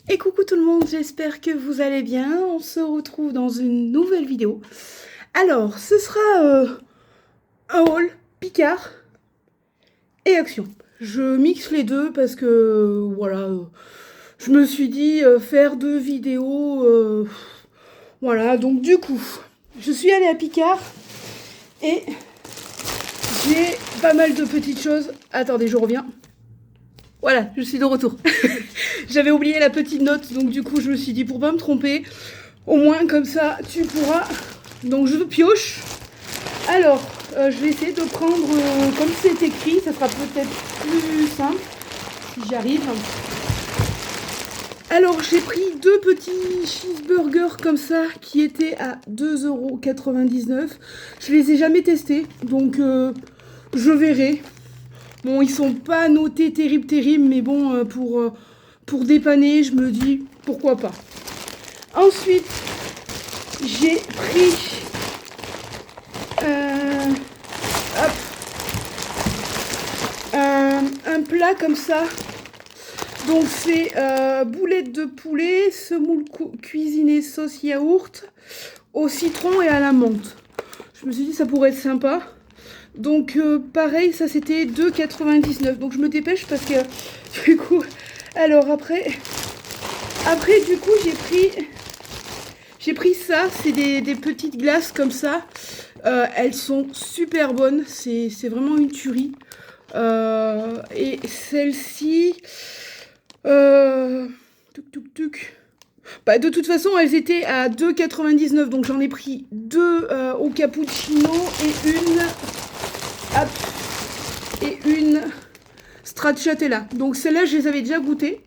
Et coucou tout le monde, j'espère que vous allez bien. On se retrouve dans une nouvelle vidéo. Alors, ce sera un haul Picard et Action. Je mixe les deux parce que, voilà, je me suis dit faire deux vidéos. Voilà, donc du coup, je suis allée à Picard et j'ai pas mal de petites choses. Attendez, je reviens. Voilà, je suis de retour. J'avais oublié la petite note, donc du coup, je me suis dit pour pas me tromper, au moins comme ça, tu pourras. Donc je pioche. Alors, je vais essayer de prendre comme c'est écrit, ça sera peut-être plus simple si j'y arrive. Alors j'ai pris deux petits cheeseburgers comme ça qui étaient à 2,99 €. Je les ai jamais testés, donc je verrai. Bon, ils sont pas notés terrible, mais bon, pour dépanner, je me dis pourquoi pas. Ensuite, j'ai pris hop, un plat comme ça. Donc c'est boulettes de poulet, semoule cuisinée sauce yaourt au citron et à la menthe. Je me suis dit ça pourrait être sympa. Donc pareil, ça c'était 2,99 €. Donc je me dépêche parce que du coup, alors après du coup j'ai pris ça. C'est des petites glaces comme ça. Elles sont super bonnes. C'est vraiment une tuerie. Et celle-ci, tuc. Bah, de toute façon, elles étaient à 2,99 €, donc j'en ai pris deux au cappuccino hop, et une stracciatella. Donc celles-là, je les avais déjà goûtées.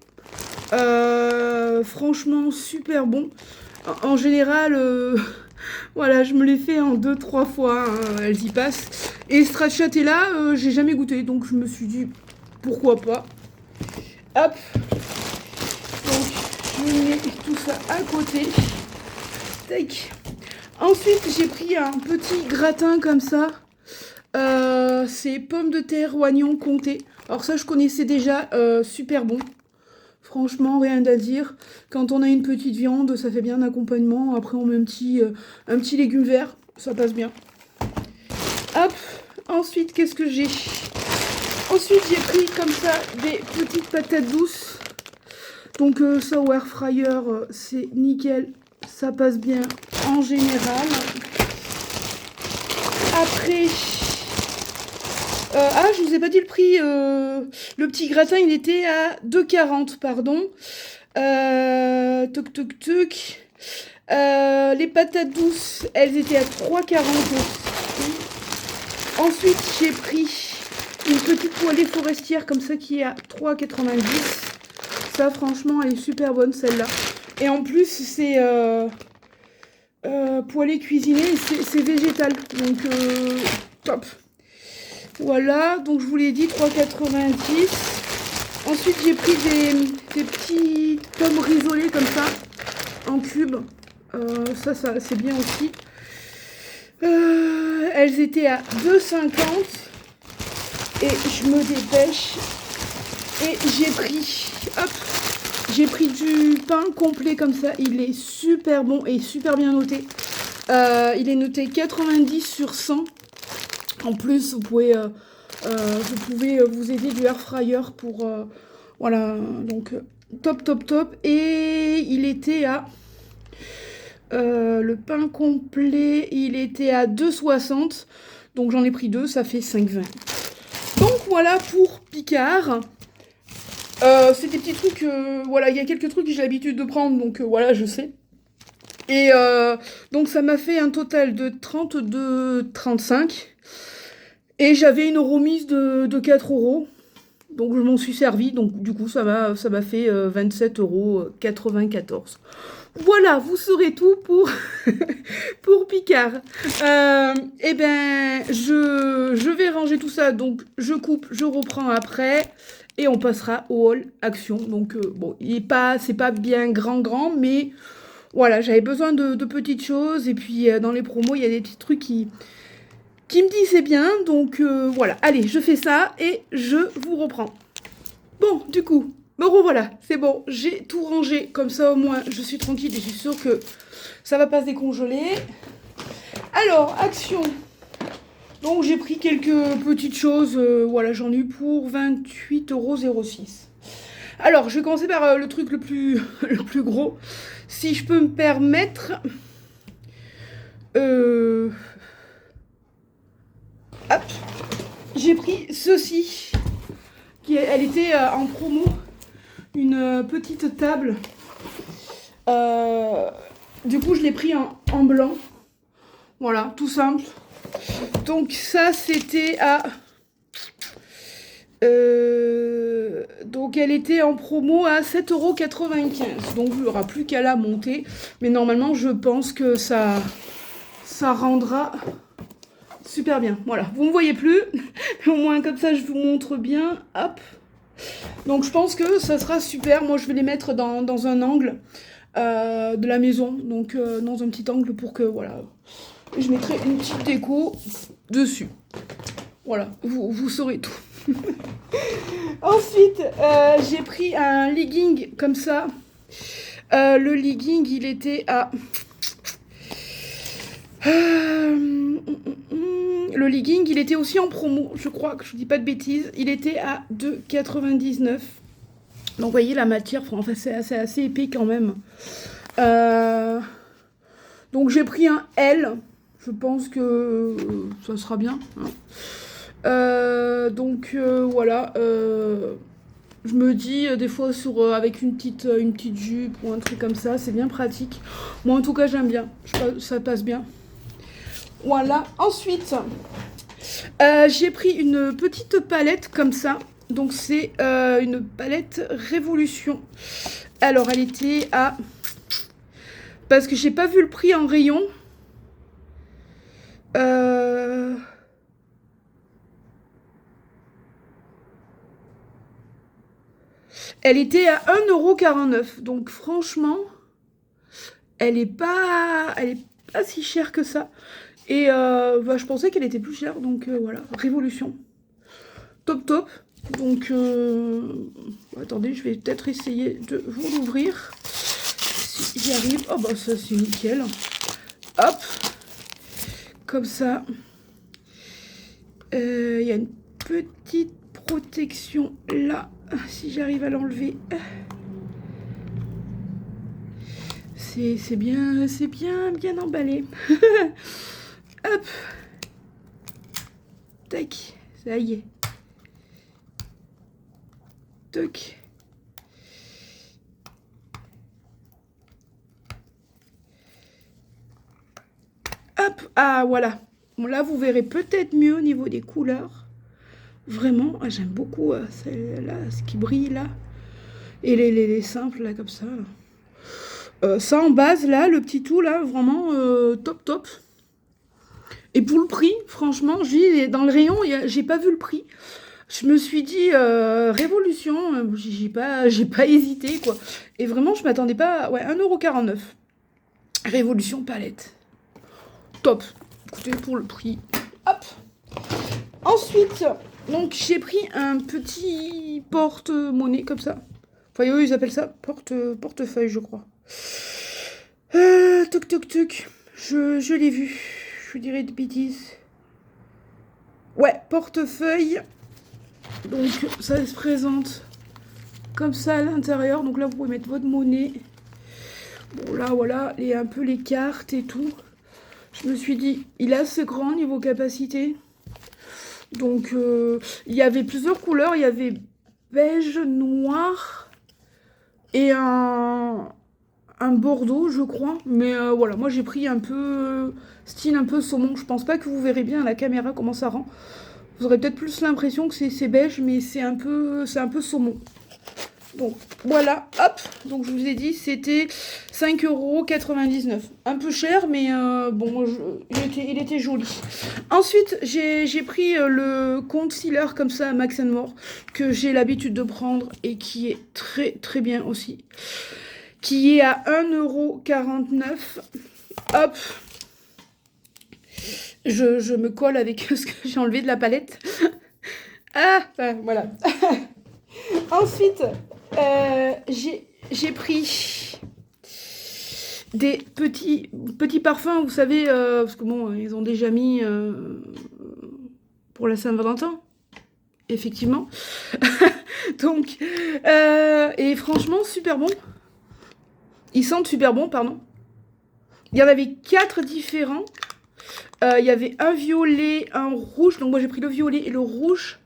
Franchement, super bon. En général, voilà, je me les fais en 2-3 fois, hein, elles y passent. Et stracciatella, j'ai jamais goûté, donc je me suis dit, pourquoi pas. Hop, donc je mets tout ça à côté. Tac. Ensuite, j'ai pris un petit gratin comme ça. C'est pommes de terre, oignons comté. Alors ça, je connaissais déjà, super bon. Franchement, rien à dire. Quand on a une petite viande, ça fait bien d'accompagnement. Après, on met un petit légume vert, ça passe bien. Hop. Ensuite, qu'est-ce que j'ai? Ensuite, j'ai pris comme ça des petites patates douces. Donc ça au air fryer, c'est nickel. Ça passe bien en général. Après... je vous ai pas dit le prix. Le petit gratin, il était à 2,40 €, pardon. Les patates douces, elles étaient à 3,40 € aussi. Ensuite, j'ai pris une petite poêlée forestière comme ça qui est à 3,90 €. Ça, franchement, elle est super bonne celle-là. Et en plus, c'est poêlée cuisinée, c'est végétal. Donc, top. Voilà, donc je vous l'ai dit, 3,90 €. Ensuite, j'ai pris des petits pommes risolées comme ça, en cubes. Ça c'est bien aussi. Elles étaient à 2,50 € et je me dépêche. Et j'ai pris du pain complet comme ça. Il est super bon et super bien noté. Il est noté 90 sur 100. En plus, vous pouvez vous aider du air fryer pour... voilà, donc top. Et il était à... le pain complet, il était à 2,60 €. Donc j'en ai pris deux, ça fait 5,20 €. Donc voilà pour Picard. C'est des petits trucs... voilà, il y a quelques trucs que j'ai l'habitude de prendre, donc voilà, je sais. Et donc ça m'a fait un total de 32,35 €. Et j'avais une remise de 4 €. Donc je m'en suis servi. Donc du coup, ça m'a fait 27,94 €. Voilà, vous saurez tout pour, pour Picard. Eh ben, je vais ranger tout ça. Donc je coupe, je reprends après. Et on passera au haul Action. Donc bon, c'est pas bien grand, mais voilà, j'avais besoin de petites choses. Et puis dans les promos, il y a des petits trucs qui me disaient bien. Donc voilà, allez, je fais ça et je vous reprends. Bon, du coup, Me revoilà, c'est bon, j'ai tout rangé. Comme ça, au moins, je suis tranquille et je suis sûre que ça va pas se décongeler. Alors, action. Donc, j'ai pris quelques petites choses. Voilà, j'en ai eu pour 28,06 €. Alors, je vais commencer par le truc le plus, le plus gros. Si je peux me permettre... Hop. J'ai pris ceci. Elle était en promo. Une petite table. Du coup, je l'ai pris en blanc. Voilà, tout simple. Donc ça, c'était à... donc elle était en promo à 7,95 €. Donc il n'y aura plus qu'à la monter. Mais normalement, je pense que ça rendra super bien. Voilà, vous ne me voyez plus. Au moins comme ça, je vous montre bien. Hop. Donc je pense que ça sera super. Moi, je vais les mettre dans un angle de la maison. Donc dans un petit angle pour que, voilà... Je mettrai une petite déco dessus. Voilà, vous saurez tout. Ensuite, j'ai pris un legging comme ça. Le legging, il était à... le legging, il était aussi en promo, je crois que je dis pas de bêtises. Il était à 2,99 €. Donc, vous voyez, la matière, enfin, c'est assez épais quand même. Donc, j'ai pris un L. Je pense que ça sera bien. Hein. Donc, voilà. Je me dis, des fois, avec une petite jupe ou un truc comme ça, c'est bien pratique. Moi, en tout cas, j'aime bien. Ça passe bien. Voilà. Ensuite, j'ai pris une petite palette comme ça. Donc, c'est une palette Révolution. Alors, elle était à... Parce que j'ai pas vu le prix en rayon. Elle était à 1,49 €. Donc franchement, elle est pas si chère que ça. Et bah, je pensais qu'elle était plus chère. Donc voilà, Révolution. Top top. Donc attendez, je vais peut-être essayer de vous l'ouvrir. Si j'y arrive. Oh bah ça c'est nickel. Hop. Comme ça. Il y a une petite protection là. Si j'arrive à l'enlever. C'est bien emballé. Hop. Tac. Ça y est. Toc. Hop. Ah, voilà. Bon, là, vous verrez peut-être mieux au niveau des couleurs. Vraiment, j'aime beaucoup celle-là, ce qui brille là. Et les simples là, comme ça. Ça en base là, le petit tout là, vraiment top top. Et pour le prix, franchement, dans le rayon, j'ai pas vu le prix. Je me suis dit Révolution, j'ai pas hésité quoi. Et vraiment, je m'attendais pas. Ouais, 1,49 €. Révolution palette. Top. Écoutez, pour le prix. Hop. Ensuite, donc j'ai pris un petit porte-monnaie comme ça. Enfin, eux, ils appellent ça portefeuille, je crois. Toc toc toc. Je l'ai vu. Je vous dirais de bêtises. Ouais, portefeuille. Donc ça se présente comme ça à l'intérieur. Donc là, vous pouvez mettre votre monnaie. Bon, là, voilà, un peu les cartes et tout. Je me suis dit, il est assez grand niveau capacité. Donc, il y avait plusieurs couleurs. Il y avait beige, noir et un bordeaux, je crois. Mais voilà, moi, j'ai pris un peu style un peu saumon. Je pense pas que vous verrez bien à la caméra comment ça rend. Vous aurez peut-être plus l'impression que c'est beige, mais c'est un peu saumon. Donc voilà, hop. Donc je vous ai dit, c'était 5,99 €. Un peu cher, mais bon, il était joli. Ensuite, j'ai pris le concealer comme ça, Max More, que j'ai l'habitude de prendre et qui est très très bien aussi. Qui est à 1,49 €. Hop. Je me colle avec ce que j'ai enlevé de la palette. Ah, voilà. Ensuite, J'ai pris des petits parfums, vous savez, parce que bon, ils ont déjà mis pour la Saint-Valentin, effectivement. Donc, et franchement, super bon. Ils sentent super bon, pardon. Il y en avait 4 différents. Il y avait un violet, un rouge. Donc moi j'ai pris le violet et le rouge.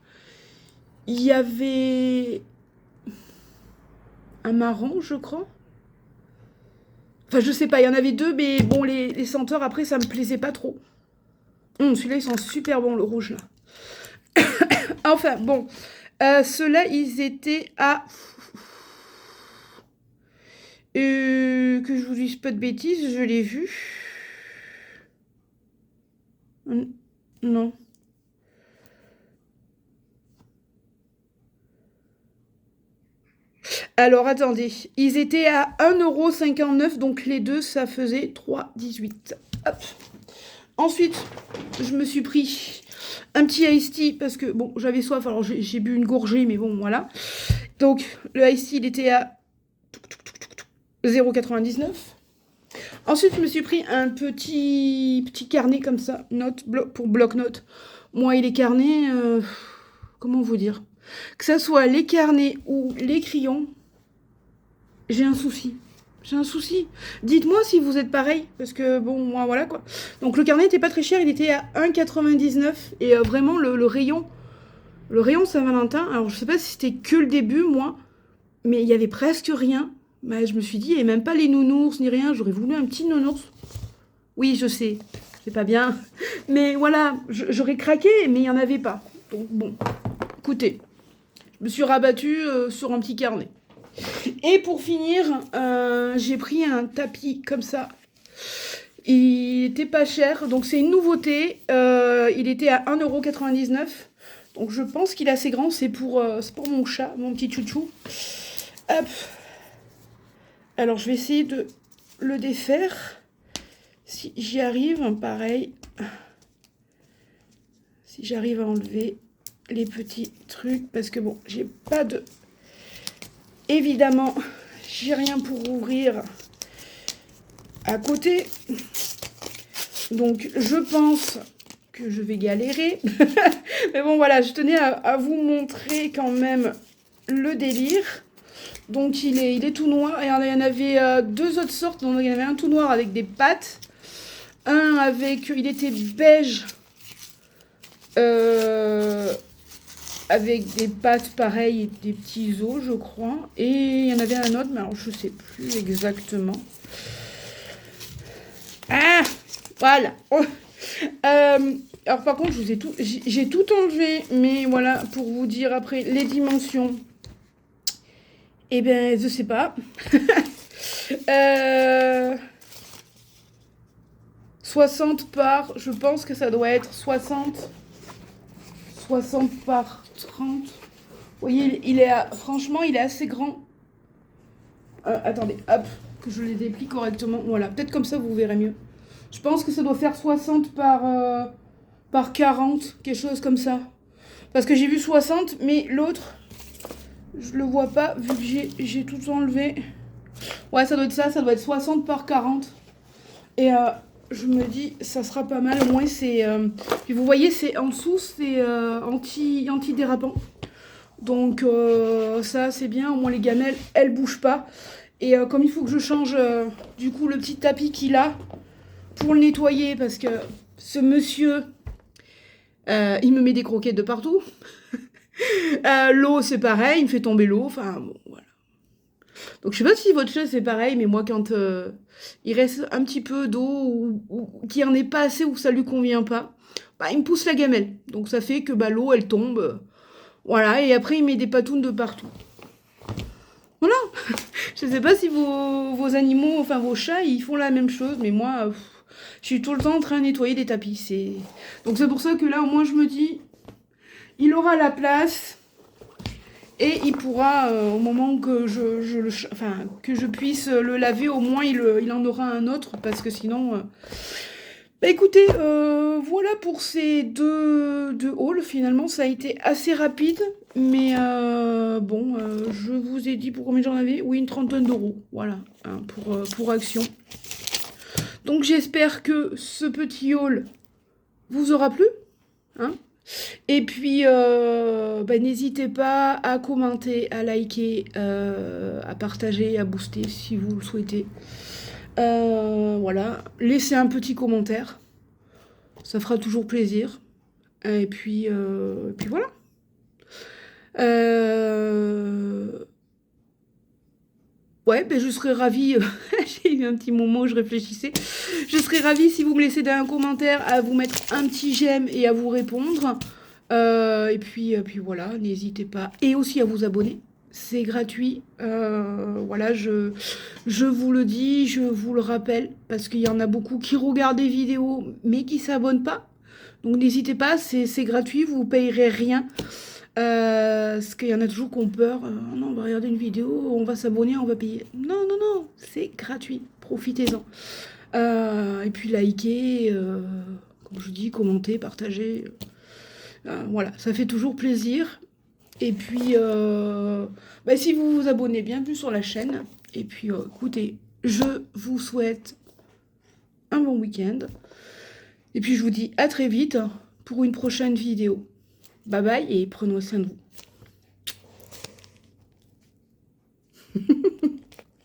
Il y avait un marron, je crois. Enfin, je sais pas, il y en avait 2, mais bon, les senteurs, après, ça me plaisait pas trop. Celui-là, ils sont super bons, le rouge, là. Enfin, bon. Ceux-là, ils étaient à... que je vous dise pas de bêtises, je l'ai vu. Non. Alors, attendez. Ils étaient à 1,59 €, donc les deux, ça faisait 3,18 €. Hop. Ensuite, je me suis pris un petit iced tea parce que, bon, j'avais soif, alors j'ai bu une gorgée, mais bon, voilà. Donc, le iced tea, il était à 0,99 €. Ensuite, je me suis pris un petit carnet comme ça, pour bloc-notes. Moi et les carnets, comment vous dire? Que ça soit les carnets ou les crayons, j'ai un souci. J'ai un souci. Dites-moi si vous êtes pareil, parce que bon, moi voilà quoi. Donc le carnet n'était pas très cher, il était à 1,99 €. Et vraiment, le rayon Saint-Valentin, alors je sais pas si c'était que le début, moi, mais il y avait presque rien. Bah, je me suis dit, et même pas les nounours ni rien, j'aurais voulu un petit nounours. Oui, je sais, c'est pas bien. Mais voilà, j'aurais craqué, mais il n'y en avait pas. Donc bon, écoutez, je me suis rabattue sur un petit carnet. Et pour finir, j'ai pris un tapis comme ça. Il était pas cher, donc c'est une nouveauté. Il était à 1,99 €. Donc je pense qu'il est assez grand, c'est pour mon chat, mon petit chouchou. Hop. Alors je vais essayer de le défaire. Si j'y arrive, pareil. Si j'arrive à enlever les petits trucs, parce que bon, j'ai pas de... Évidemment, j'ai rien pour ouvrir à côté. Donc je pense que je vais galérer. Mais bon voilà, je tenais à vous montrer quand même le délire. Donc il est tout noir. Et il y en avait 2 autres sortes. Donc il y en avait un tout noir avec des pattes. Un avec... Il était beige. Avec des pattes pareilles et des petits os, je crois. Et il y en avait un autre, mais alors je sais plus exactement. Ah, voilà. Alors par contre, j'ai tout enlevé, mais voilà, pour vous dire après les dimensions. Eh bien, je sais pas. 60 par, je pense que ça doit être 60 par 30. Vous voyez, franchement, il est assez grand. Attendez, hop, que je les déplie correctement. Voilà, peut-être comme ça, vous verrez mieux. Je pense que ça doit faire 60 par 40, quelque chose comme ça. Parce que j'ai vu 60, mais l'autre, je le vois pas, vu que j'ai tout enlevé. Ouais, ça doit être ça doit être 60 par 40. Et je me dis, ça sera pas mal. Au moins, c'est... Puis vous voyez, c'est en dessous, c'est anti-dérapant. Donc, ça, c'est bien. Au moins, les gamelles, elles bougent pas. Et comme il faut que je change, du coup, le petit tapis qu'il a pour le nettoyer, parce que ce monsieur, il me met des croquettes de partout. L'eau, c'est pareil, il me fait tomber l'eau. Enfin, bon, voilà. Donc, je sais pas si votre chat, c'est pareil, mais moi, quand il reste un petit peu d'eau ou qu'il n'y en ait pas assez ou que ça lui convient pas, bah, il me pousse la gamelle. Donc, ça fait que bah, l'eau, elle tombe. Voilà, et après, il met des patounes de partout. Voilà. Je sais pas si vos animaux, enfin vos chats, ils font la même chose, mais moi, je suis tout le temps en train de nettoyer des tapis. Donc c'est pour ça que là, au moins, je me dis, il aura la place et il pourra, au moment que que je puisse le laver, au moins, il en aura un autre, parce que sinon, Bah écoutez, voilà pour ces deux hauls. Finalement, ça a été assez rapide. Mais bon, je vous ai dit pour combien j'en avais? Oui, une trentaine d'euros. Voilà, hein, pour Action. Donc j'espère que ce petit haul vous aura plu. Hein. Et puis, bah, n'hésitez pas à commenter, à liker, à partager, à booster si vous le souhaitez. Voilà, laissez un petit commentaire. Ça fera toujours plaisir. Et puis voilà. Ouais, ben je serais ravie. J'ai eu un petit moment où je réfléchissais. Je serais ravie si vous me laissez un commentaire, à vous mettre un petit j'aime et à vous répondre. Et puis voilà, n'hésitez pas. Et aussi à vous abonner. C'est gratuit. Voilà, je vous le dis, je vous le rappelle, parce qu'il y en a beaucoup qui regardent des vidéos, mais qui ne s'abonnent pas. Donc n'hésitez pas, c'est gratuit, vous ne payerez rien. Parce qu'il y en a toujours qui ont peur. Non, on va regarder une vidéo, on va s'abonner, on va payer. Non, non, non, c'est gratuit. Profitez-en. Et puis likez, comme je dis, commentez, partagez. Voilà, ça fait toujours plaisir. Et puis, bah, si vous vous abonnez, bienvenue sur la chaîne. Et puis, écoutez, je vous souhaite un bon week-end. Et puis, je vous dis à très vite pour une prochaine vidéo. Bye bye et prenez soin de vous.